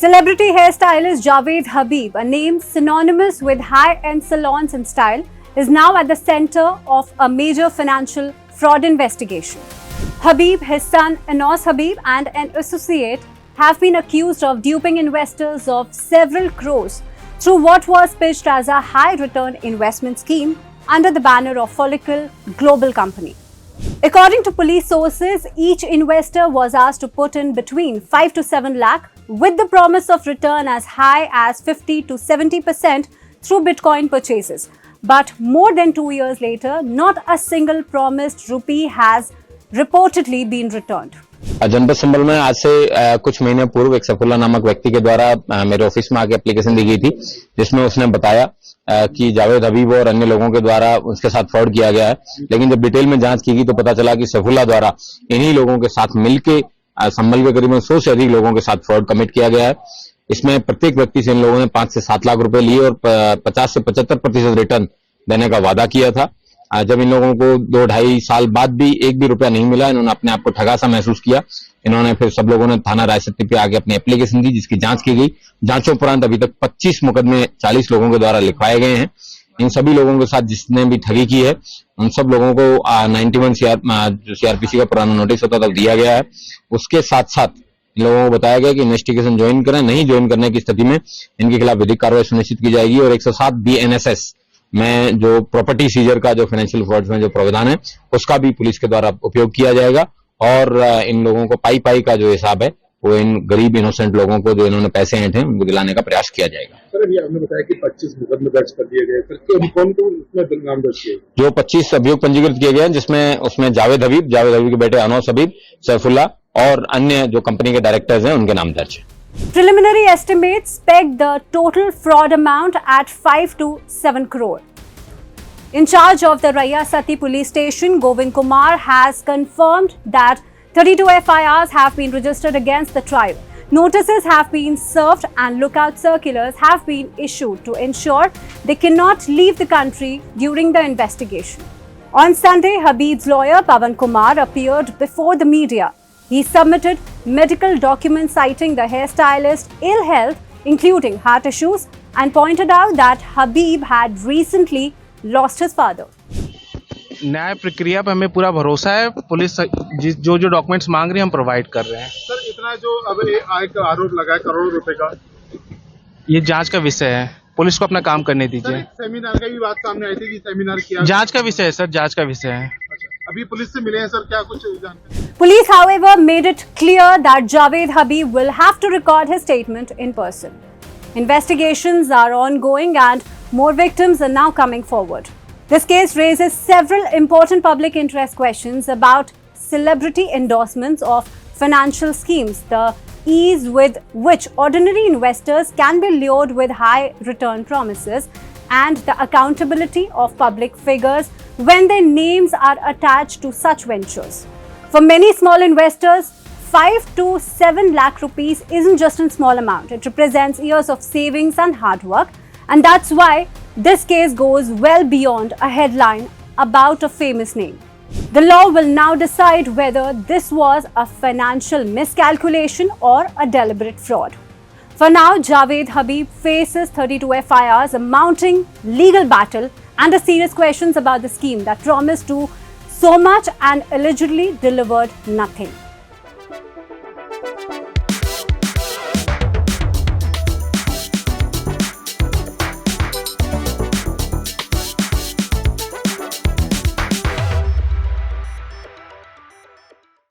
Celebrity hairstylist Javed Habib, a name synonymous with high-end salons and style, is now at the center of a major financial fraud investigation. Habib, his son Anas Habib, and an associate have been accused of duping investors of several crores through what was pitched as a high-return investment scheme under the banner of Follicle Global Company. According to police sources, each investor was asked to put in between 5 to 7 lakh with the promise of return as high as 50 to 70% through Bitcoin purchases. But more than 2 years later, not a single promised rupee has reportedly been returned. जनपद संभल में आज से कुछ महीने पूर्व एक सफुल्ला नामक व्यक्ति के द्वारा मेरे ऑफिस में आके एप्लीकेशन दी गई थी, जिसमें उसने बताया कि जावेद हबीब और अन्य लोगों के द्वारा उसके साथ फ्रॉड किया गया है। लेकिन जब डिटेल में जांच की गई तो पता चला कि सफुल्ला द्वारा इन्हीं लोगों के साथ मिलकर संभल के करीबन 100 से अधिक लोगों के साथ फ्रॉड कमिट किया गया है। इसमें प्रत्येक व्यक्ति से इन लोगों ने 5 से 7 लाख रुपए लिए और 50 से 75% रिटर्न देने का वादा किया था। जब इन लोगों को 2-2.5 साल बाद भी एक भी रुपया नहीं मिला, इन्होंने अपने आप को ठगा सा महसूस किया। इन्होंने फिर सब लोगों ने थाना रायसत्ती पे आगे अपनी एप्लीकेशन दी, जिसकी जांच की गई। जांचों उपरांत अभी तक 25 मुकदमे 40 लोगों के द्वारा लिखवाए गए हैं। इन सभी लोगों के साथ जिसने भी ठगी की है, उन सब लोगों को 91 जो सीआरपीसी का पुराना नोटिस होता था दिया गया है। उसके साथ साथ इन लोगों को बताया गया कि इन्वेस्टिगेशन ज्वाइन करें। नहीं ज्वाइन करने की स्थिति में इनके खिलाफ विधिक कार्रवाई सुनिश्चित की जाएगी और 107 BNSS में जो प्रॉपर्टी सीजर का जो फाइनेंशियल फ्रॉड्स में जो प्रावधान है, उसका भी पुलिस के द्वारा उपयोग किया जाएगा और इन लोगों को पाई का जो हिसाब है वो इन गरीब इनोसेंट लोगों को जो इन्होंने पैसे ऐंठे हैं उनको दिलाने का प्रयास किया जाएगा। सर, अभी आपने बताया कि 25 मुकदमे दर्ज कर दिए गए, सर तो कौन उसमें नाम दर्ज किए? जो 25 अभियोग पंजीकृत किए गए हैं, जिसमें उसमें जावेद हबीब के बेटे अनोस हबीब, सैफुल्ला और अन्य जो कंपनी के डायरेक्टर्स हैं उनके नाम दर्ज है। Preliminary estimates peg the total fraud amount at 5 to 7 crore. In charge of the Raya Sati police station, Govind Kumar has confirmed that 32 FIRs have been registered against the tribe. Notices have been served and lookout circulars have been issued to ensure they cannot leave the country during the investigation. On Sunday, Habib's lawyer Pawan Kumar appeared before the media. He submitted medical documents citing the hairstylist's ill health, including heart issues, and pointed out that Habib had recently lost his father. न्याय प्रक्रिया पर हमें पूरा भरोसा है। Police जो documents मांग रही है हम प्रोवाइड कर रहे हैं। सर, इतना जो अब आय का आरोप लगा है करोड़ों रुपए का, ये जांच का विषय है, पुलिस को अपना काम करने दीजिए। सेमिनार का भी बात सामने आई थी कि सेमिनार किया। जांच का विषय है सर, जांच का विषय है। अभी पुलिस से मिले हैं सर, क्या कुछ जानते? Police, however, made it clear that Javed Habib will have to record his statement in person. Investigations are ongoing and more victims are now coming forward. This case raises several important public interest questions about celebrity endorsements of financial schemes, the ease with which ordinary investors can be lured with high return promises, and the accountability of public figures when their names are attached to such ventures. For many small investors, 5 to 7 lakh rupees isn't just a small amount. It represents years of savings and hard work, and that's why this case goes well beyond a headline about a famous name. The law will now decide whether this was a financial miscalculation or a deliberate fraud. For now, Javed Habib faces 32 FIRs, a mounting legal battle, and a serious questions about the scheme that promised to so much and allegedly delivered nothing.